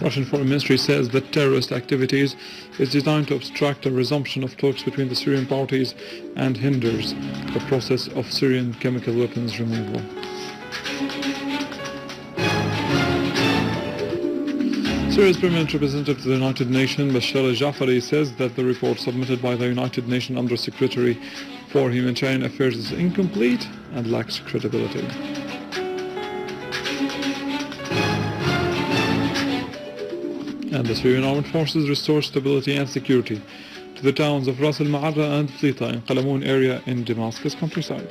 Russian Foreign Ministry says that terrorist activities is designed to obstruct a resumption of talks between the Syrian parties and hinders the process of Syrian chemical weapons removal. Syria's permanent representative to the United Nations, Al-Jaafari, says that the report submitted by the United Nations Under-Secretary for Humanitarian Affairs is incomplete and lacks credibility. And the Syrian armed forces restore stability and security to the towns of Ras al-Maara and Fleita in Qalamoun area in Damascus countryside.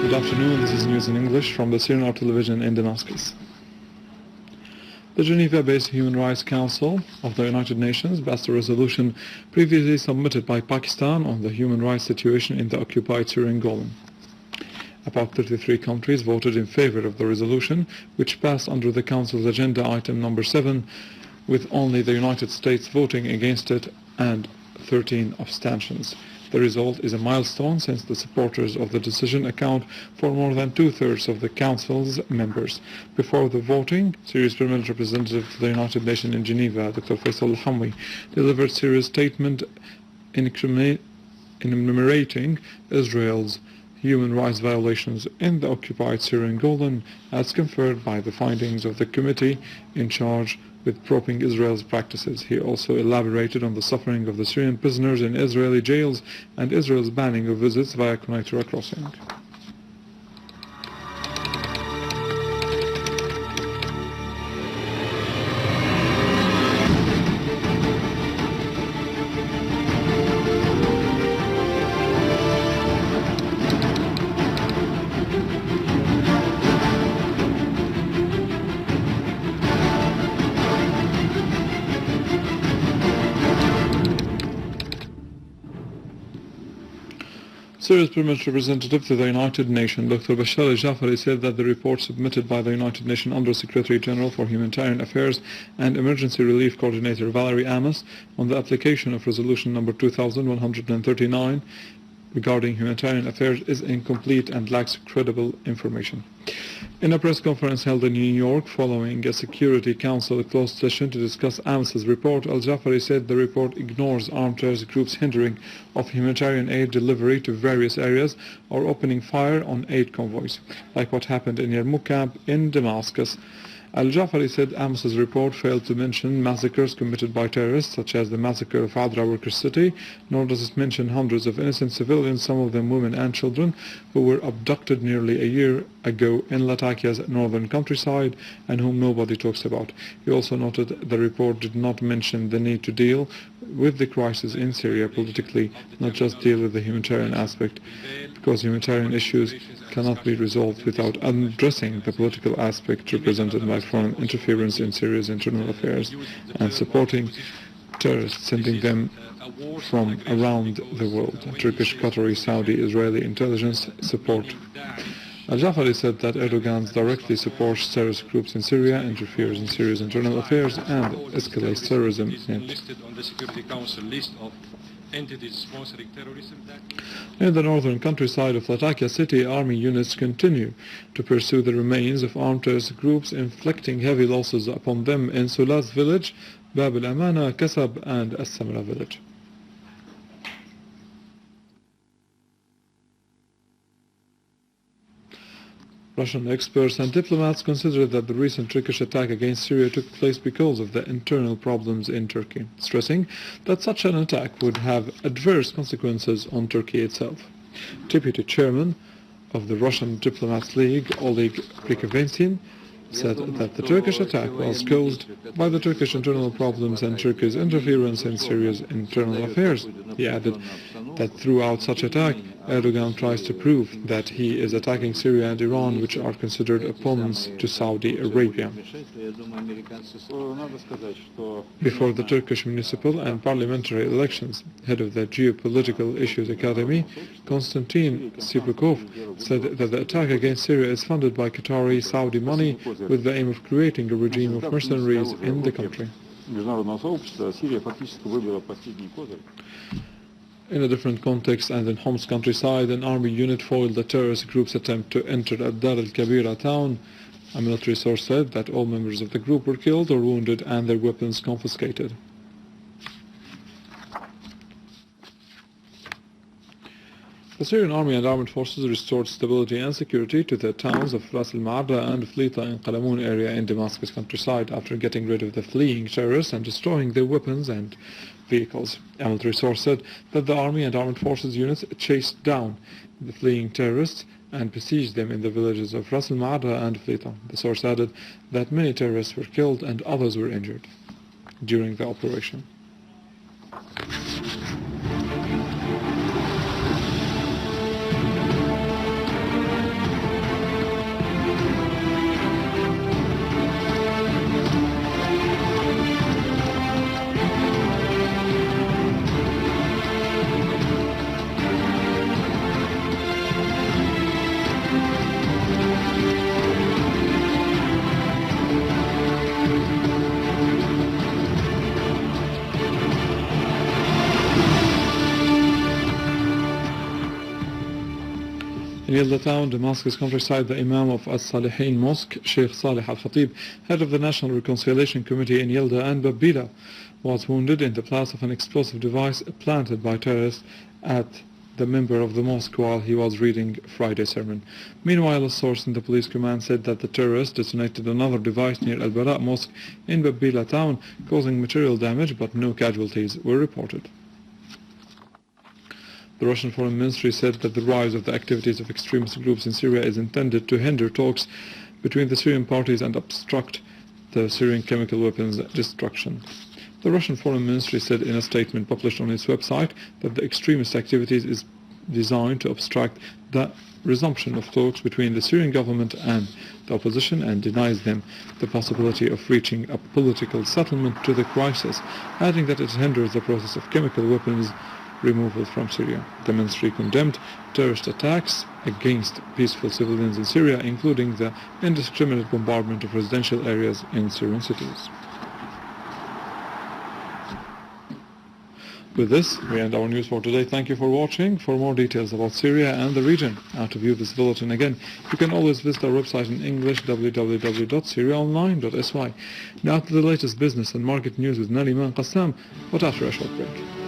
Good afternoon, this is news in English from the Syrian television in Damascus. The Geneva-based Human Rights Council of the United Nations passed a resolution previously submitted by Pakistan on the human rights situation in the occupied Syrian Golan. About 33 countries voted in favor of the resolution, which passed under the Council's agenda item number 7, with only the United States voting against it and 13 abstentions. The result is a milestone since the supporters of the decision account for more than two-thirds of the Council's members. Before the voting, Syria's permanent representative to the United Nations in Geneva, Dr. Al-Hamwi, delivered Syria's statement enumerating Israel's human rights violations in the occupied Syrian Golan as conferred by the findings of the committee in charge with probing Israel's practices. He also elaborated on the suffering of the Syrian prisoners in Israeli jails and Israel's banning of visits via Connector crossing. Syria's permanent representative to the United Nations, Dr. Al-Jaafari, said that the report submitted by the United Nations Under-Secretary General for Humanitarian Affairs and Emergency Relief Coordinator Valerie Amos on the application of Resolution number 2139 regarding humanitarian affairs is incomplete and lacks credible information. In a press conference held in New York following a Security Council closed session to discuss Amos's report, Al-Jaafari said the report ignores armed terrorist groups hindering of humanitarian aid delivery to various areas or opening fire on aid convoys, like what happened in Yarmouk camp in Damascus. Al-Jaafari said Amos's report failed to mention massacres committed by terrorists, such as the massacre of Adra Worker City, nor does it mention hundreds of innocent civilians, some of them women and children, who were abducted nearly a year ago in Lattakia's northern countryside and whom nobody talks about. He also noted the report did not mention the need to deal with the crisis in Syria politically, not just deal with the humanitarian aspect, because humanitarian issues cannot be resolved without addressing the political aspect represented by foreign interference in Syria's internal affairs and supporting terrorists, sending them from around the world. Turkish, Qatari, Saudi, Israeli intelligence support. Al-Jaafari said that Erdogan directly supports terrorist groups in Syria, interferes in Syria's internal affairs, and escalates terrorism in it. In the northern countryside of Lattakia city, army units continue to pursue the remains of armed terrorist groups, inflicting heavy losses upon them in Sulas village, Bab al-Amana, Kasab, and As-Samra village. Russian experts and diplomats consider that the recent Turkish attack against Syria took place because of the internal problems in Turkey, stressing that such an attack would have adverse consequences on Turkey itself. Deputy Chairman of the Russian Diplomats League, Oleg Prikovensin, said that the Turkish attack was caused by the Turkish internal problems and Turkey's interference in Syria's internal affairs. He added that throughout such attack, Erdogan tries to prove that he is attacking Syria and Iran, which are considered opponents to Saudi Arabia. Before the Turkish municipal and parliamentary elections, head of the Geopolitical Issues Academy, Konstantin Sipukov, said that the attack against Syria is funded by Qatari Saudi money with the aim of creating a regime of mercenaries in the country. In a different context and in Hom's countryside, an army unit foiled the terrorist group's attempt to enter Ad-Dar al-Kabira town. A military source said that all members of the group were killed or wounded and their weapons confiscated. The Syrian army and armed forces restored stability and security to the towns of Ras al-Maara and Fleita and Qalamoun area in Damascus countryside after getting rid of the fleeing terrorists and destroying their weapons and vehicles. A military source said that the army and armed forces units chased down the fleeing terrorists and besieged them in the villages of Ras al-Maara and Fleita. The source added that many terrorists were killed and others were injured during the operation. In Yalda town, Damascus countryside, the Imam of As-Salihin Mosque, Sheikh Salih Al-Khatib, head of the National Reconciliation Committee in Yalda and Babila, was wounded in the blast of an explosive device planted by terrorists at the member of the mosque while he was reading Friday's sermon. Meanwhile, a source in the police command said that the terrorists detonated another device near Al-Bara Mosque in Babila town, causing material damage, but no casualties were reported. The Russian Foreign Ministry said that the rise of the activities of extremist groups in Syria is intended to hinder talks between the Syrian parties and obstruct the Syrian chemical weapons destruction. The Russian Foreign Ministry said in a statement published on its website that the extremist activities is designed to obstruct the resumption of talks between the Syrian government and the opposition and denies them the possibility of reaching a political settlement to the crisis, adding that it hinders the process of chemical weapons removal from Syria. The ministry condemned terrorist attacks against peaceful civilians in Syria, including the indiscriminate bombardment of residential areas in Syrian cities. With this, we end our news for today. Thank you for watching. For more details about Syria and the region, and to view this bulletin again, you can always visit our website in English, www.syriaonline.sy. Now to the latest business and market news with Naliman Qassam, but after a short break.